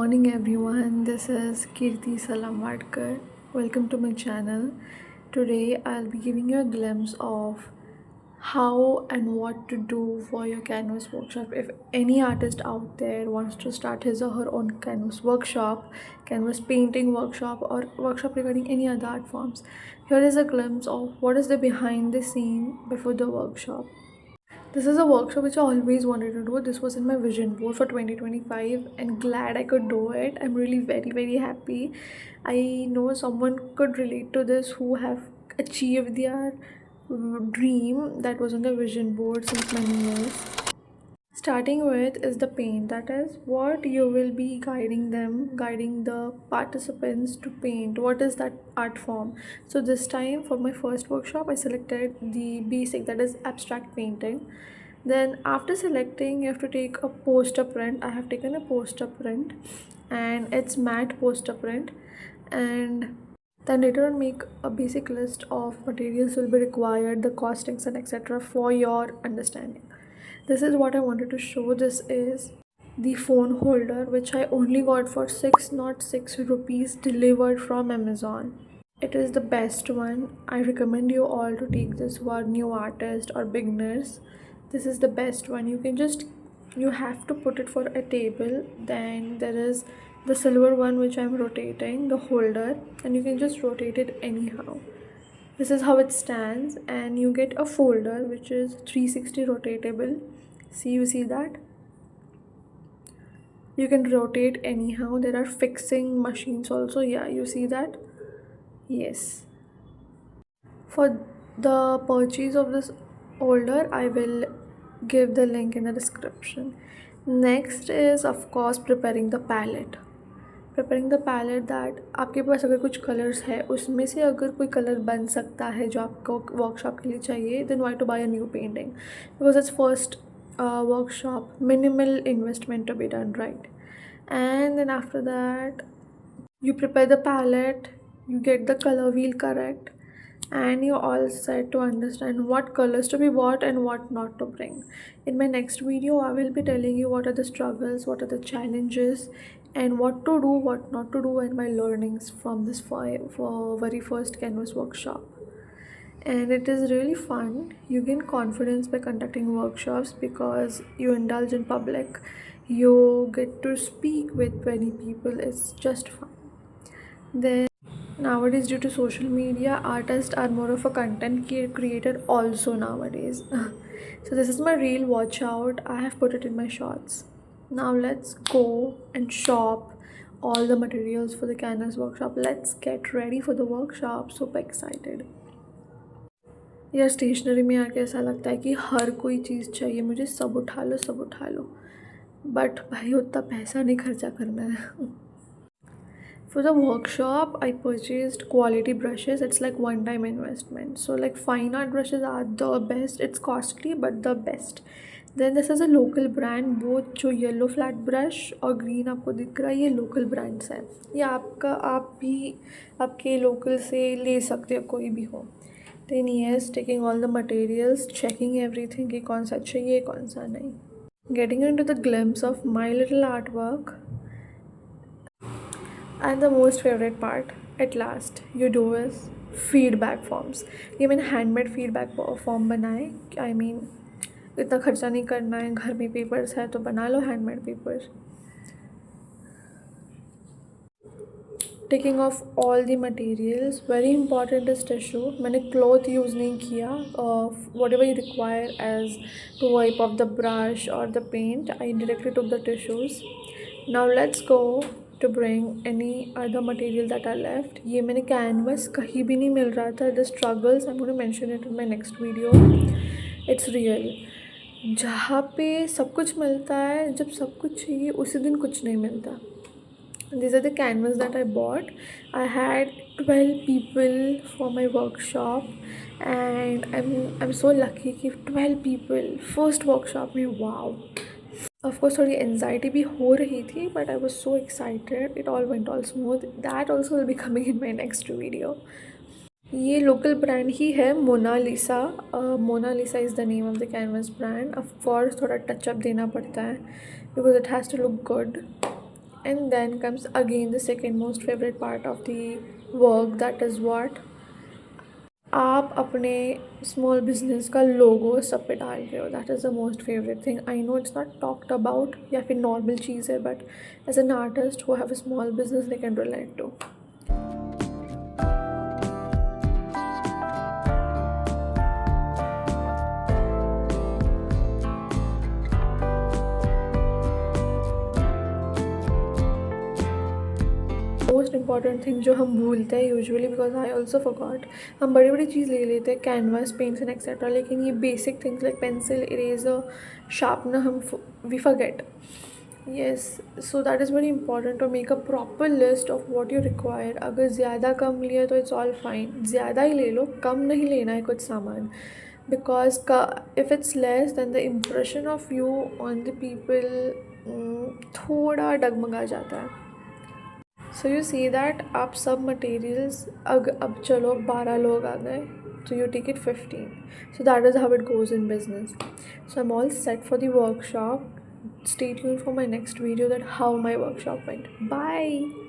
morning everyone, this is Kirti Salamadkar. Welcome to my channel. Today I'll be giving you a glimpse of how and what to do for your canvas workshop. If any artist out there wants to start his or her own canvas workshop, canvas painting workshop, or workshop regarding any other art forms, here is a glimpse of what is the behind the scene before the workshop. This is a workshop which I always wanted to do. This was in my vision board for 2025 and glad I could do it. I'm really very happy. I know someone could relate to this who have achieved their dream that was on the vision board since many years. Starting with is the paint, that is what you will be guiding the participants to paint. What is that art form? So this time for my first workshop I selected the basic, that is abstract painting. Then after selecting you have to take a poster print. I have taken a poster print and it's matte poster print, and then later on make a basic list of materials will be required, the costings and etc. for your understanding. This is what I wanted to show. This is the phone holder which I only got for 606 rupees delivered from Amazon. It is the best one. I recommend you all to take this who are new artists or beginners. This is the best one. You have to put it for a table. Then there is the silver one which I'm rotating, the holder, and you can just rotate it anyhow. This is how it stands, and you get a folder which is 360 rotatable. You see that you can rotate anyhow. There are fixing machines also. Yeah, you see that. Yes, for the purchase of this holder I will give the link in the description. Next is of course preparing the palette. That आपके पास अगर कुछ colours है उसमें से अगर कोई colour बन सकता है जो आपको वर्कशॉप के लिए चाहिए, then why to buy a new painting, because it's first workshop, minimal investment to be done, right? And then after that you prepare the palette, you get the color wheel correct, and you're all set to understand what colors to be bought and what not to bring. In my next video I will be telling you what are the struggles, what are the challenges, and what to do, what not to do, and my learnings from this for very first canvas workshop. And it is really fun. You gain confidence by conducting workshops because you indulge in public, you get to speak with many people. It's just fun. Then nowadays, due to social media, artists are more of a content creator also nowadays. So this is my reel, watch out. I have put it in my shorts. Now let's go and shop all the materials for the canvas workshop. Let's get ready for the workshop. Super excited. यार stationery में आके ऐसा लगता है कि हर कोई चीज़ चाहिए मुझे, सब उठा लो, बट भाई उतना पैसा नहीं खर्चा करना है. For the workshop I purchased quality brushes. It's like one time investment, so like fine art brushes are the best. It's costly but the best. Then this is a local brand. Both जो yellow flat brush और green आपको दिख रहा है ये local brands हैं. ये आप भी आपके लोकल से ले सकते हो, कोई भी हो. Then yes, taking all the materials, checking everything कि कौन सा चाहिए कौन सा नहीं. Getting into the glimpse of my little artwork. And the most favorite part at last you do is feedback forms. ये मैंने हैंडमेड फीडबैक फॉर्म बनाए. I mean इतना खर्चा नहीं करना है, घर में पेपर्स है तो बना लो handmade papers. Taking off all the materials, very important is tissue. मैंने क्लॉथ यूज़ नहीं किया. Whatever you require as to wipe off the brush और the paint, I directly took the tissues. Now let's go to bring any other material that are left. ये मैंने canvas कहीं भी नहीं मिल रहा था. The struggles I am going to mention it in my next video. It's real. जहाँ पे सब कुछ मिलता है, जब सब कुछ चाहिए उसी दिन कुछ नहीं मिलता. These are the canvas that I bought. I had 12 people for my workshop and I'm so lucky कि 12 people first workshop में. wow. Of course थोड़ी anxiety भी हो रही थी, but I was so excited. It all went all smooth. That also will be coming in my next video. ये local brand ही है, Monalisa. Monalisa is the name of the canvas brand. Of course थोड़ा touch up देना पड़ता है because it has to look good. And then comes again the second most favorite part of the work, that is what, आप अपने small business का लोगो सब पे डाल रहे हो. That is the most favourite thing. I know it's not talked about या फिर नॉर्मल चीज़ है, but as an artist who have a small business they can relate to. Most important thing जो हम भूलते हैं usually, because I also forgot, हम बड़ी बड़ी चीज़ ले लेते हैं, कैनवास, पेंट्स एंड एक्सेट्रा, लेकिन ये basic things like pencil, eraser, sharpener हम we forget. Yes, so that is very important to make a proper list of what you require. अगर ज़्यादा कम लिया तो इट्स ऑल फाइन, ज़्यादा ही ले लो, कम नहीं लेना है कुछ सामान, because if it's less than the impression of you on the people थोड़ा डगमगा जाता है. सो यू सी दैट आप सब मटेरियल्स अब चलो 12 लोग आ गए, so you take it 15. So that is how it goes in business. So I'm all set for the workshop. Stay tuned for my next video that how my workshop went. Bye.